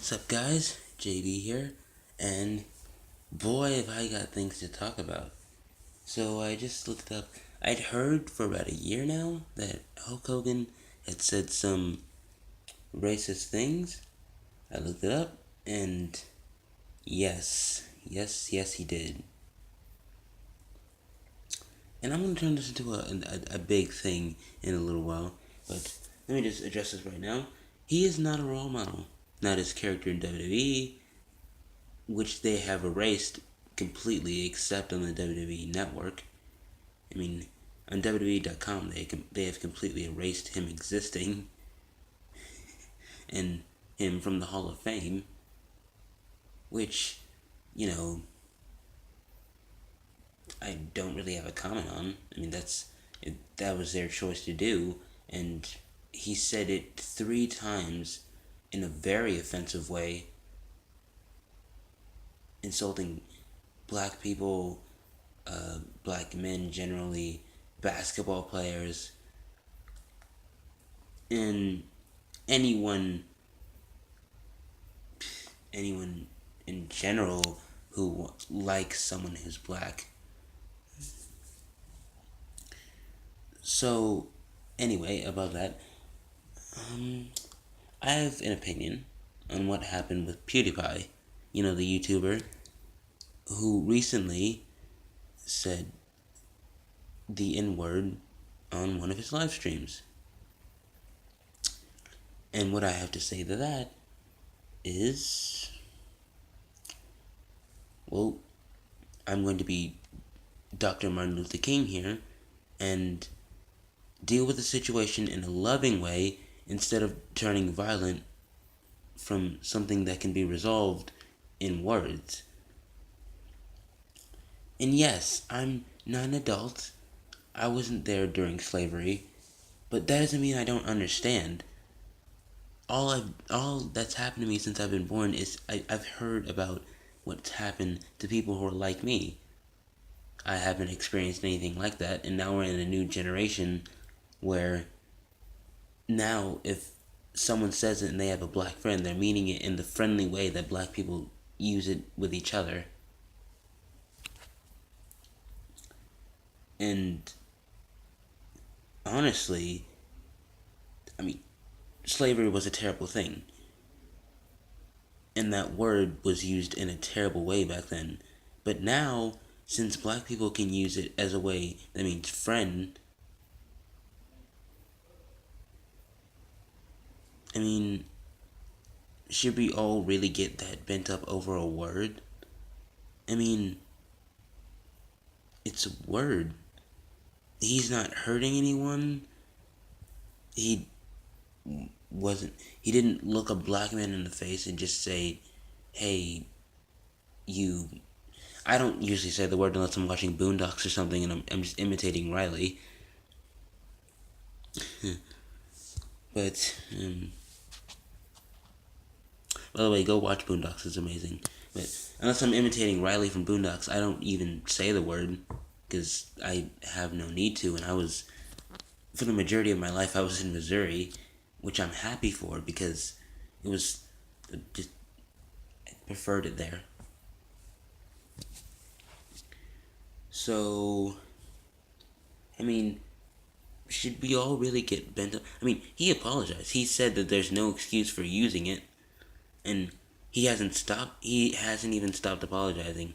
What's up, guys? JB here, and boy, have I got things to talk about. So I just looked up. I'd heard for about a year now that Hulk Hogan had said some racist things. I looked it up, and yes, he did. And I'm gonna turn this into a big thing in a little while, but let me just address this right now. He is not a role model. Not his character in WWE, which they have erased completely except on the WWE network. I mean, on WWE.com they have completely erased him existing and him from the Hall of Fame, which, you know, I don't really have a comment on. I mean, that was their choice to do, and he said it 3 times in a very offensive way, insulting black people, black men generally, basketball players, and anyone anyone in general who likes someone who's black. So, anyway, about that, I have an opinion on what happened with PewDiePie, the YouTuber who recently said the N word on one of his live streams. And what I have to say to that is, well, I'm going to be Dr. Martin Luther King here and deal with the situation in a loving way instead of turning violent from something that can be resolved in words. And yes, I'm not an adult. I wasn't there during slavery, but that doesn't mean I don't understand. All that's happened to me since I've been born is I've heard about what's happened to people who are like me. I haven't experienced anything like that, and now we're in a new generation where now if someone says it and they have a black friend, they're meaning it in the friendly way that black people use it with each other. And honestly, I mean, slavery was a terrible thing. And that word was used in a terrible way back then. But now, since black people can use it as a way that means friend, I mean, should we all really get that bent up over a word? I mean, it's a word. He's not hurting anyone. He he didn't look a black man in the face and just say, hey, you. I don't usually say the word unless I'm watching Boondocks or something and I'm just imitating Riley. But, by the way, go watch Boondocks, it's amazing. But unless I'm imitating Riley from Boondocks, I don't even say the word because I have no need to. And for the majority of my life, I was in Missouri, which I'm happy for because it was just, I preferred it there. So, I mean, should we all really get bent up? I mean, he apologized. He said that there's no excuse for using it, and he hasn't stopped. He hasn't even stopped apologizing.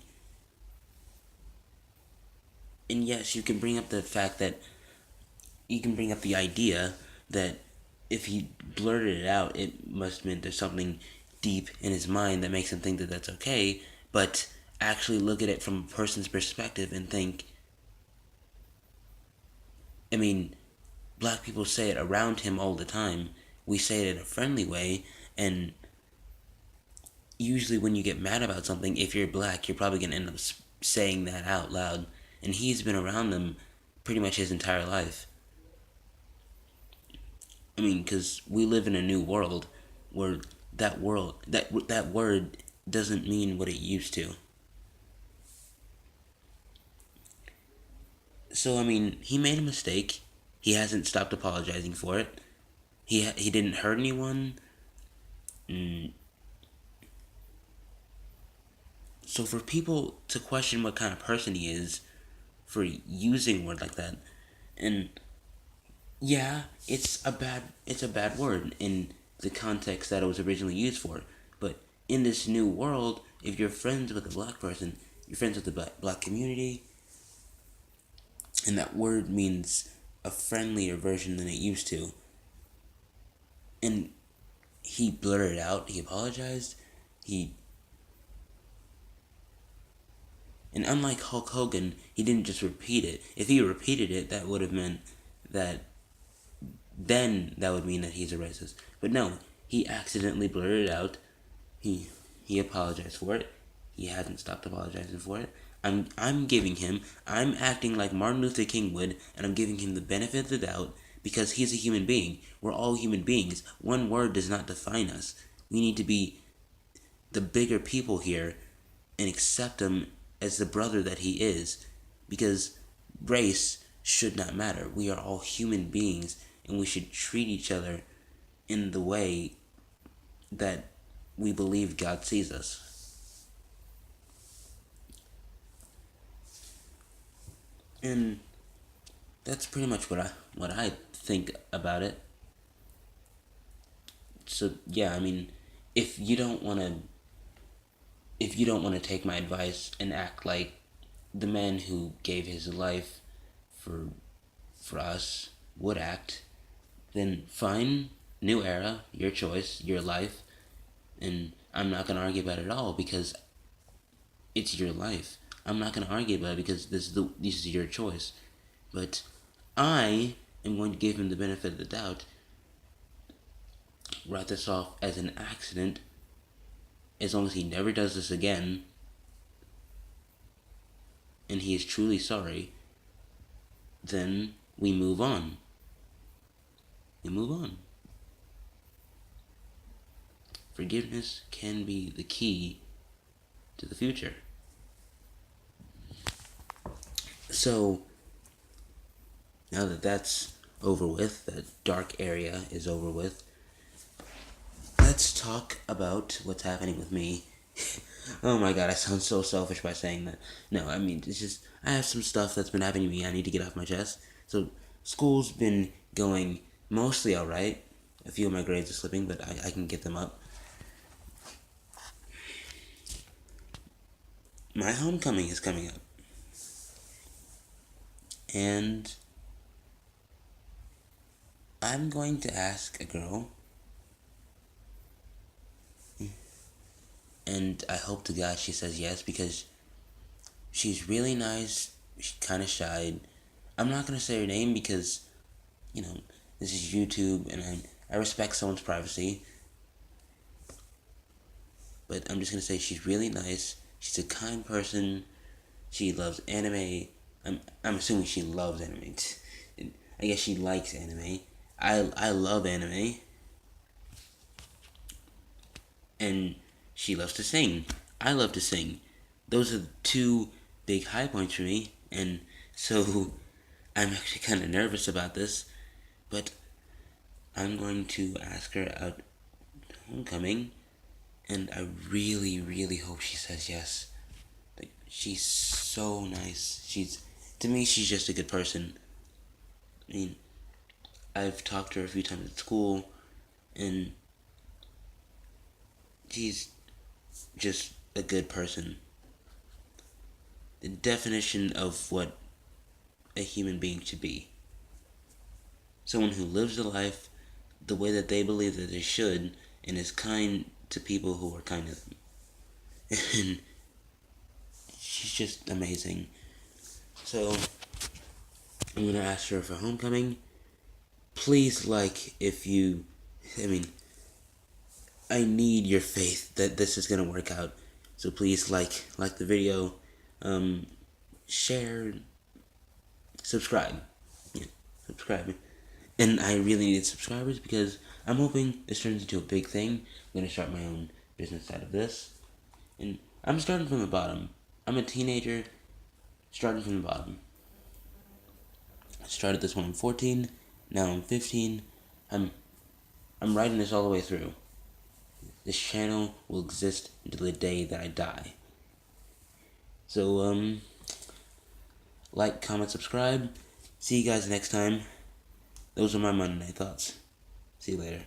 And yes, you can bring up the fact that you can bring up the idea that if he blurted it out, it must have meant there's something deep in his mind that makes him think that that's okay. But actually look at it from a person's perspective and think, I mean, black people say it around him all the time. We say it in a friendly way, and usually when you get mad about something, if you're black, you're probably going to end up saying that out loud. And he's been around them pretty much his entire life. I mean, because we live in a new world where that word doesn't mean what it used to. So, I mean, he made a mistake. He hasn't stopped apologizing for it. He didn't hurt anyone. So for people to question what kind of person he is for using a word like that, and yeah, it's a bad word in the context that it was originally used for. But in this new world, if you're friends with a black person, you're friends with the black community, and that word means a friendlier version than it used to. And he blurted it out. He apologized. He And unlike Hulk Hogan, he didn't just repeat it. If he repeated it, that would have meant that then that would mean that he's a racist. But no, he accidentally blurted it out. He apologized for it. He hasn't stopped apologizing for it. I'm acting like Martin Luther King would, and I'm giving him the benefit of the doubt because he's a human being. We're all human beings. One word does not define us. We need to be the bigger people here and accept him as the brother that he is, because race should not matter. We are all human beings, and we should treat each other in the way that we believe God sees us. And that's pretty much what I think about it. So yeah, I mean, if you don't want to if you don't want to take my advice and act like the man who gave his life for for us would act, then fine, new era, your choice, your life, and I'm not gonna argue about it at all because it's your life. I'm not gonna argue about it because this is your choice. But I am going to give him the benefit of the doubt, write this off as an accident, as long as he never does this again, and he is truly sorry, then we move on. We move on. Forgiveness can be the key to the future. So, now that that's over with, that dark area is over with, let's talk about what's happening with me. Oh my god, I sound so selfish by saying that. No, I mean, it's just, I have some stuff that's been happening to me I need to get off my chest. So, school's been going mostly alright. A few of my grades are slipping, but I can get them up. My homecoming is coming up. And I'm going to ask a girl, and I hope to God she says yes because she's really nice. She's kind of shy. I'm not gonna say her name because, you know, this is YouTube and I respect someone's privacy. But I'm just gonna say she's really nice. She's a kind person. She loves anime. I'm assuming she loves anime. I guess she likes anime. I love anime. And she loves to sing. I love to sing. Those are the two big high points for me, and so I'm actually kind of nervous about this, but I'm going to ask her out homecoming, and I really, really hope she says yes. Like, she's so nice. To me, she's just a good person. I mean, I've talked to her a few times at school, and she's just a good person. The definition of what a human being should be. Someone who lives a life the way that they believe that they should and is kind to people who are kind to them. And she's just amazing. So, I'm going to ask her for homecoming. Please if you, I mean, I need your faith that this is going to work out. So please like the video, share, subscribe. Yeah, subscribe. And I really need subscribers because I'm hoping this turns into a big thing. I'm going to start my own business out of this. And I'm starting from the bottom. I'm a teenager starting from the bottom. I started this when I'm 14. Now I'm 15. I'm writing this all the way through. This channel will exist until the day that I die. So, like, comment, subscribe. See you guys next time. Those are my Monday night thoughts. See you later.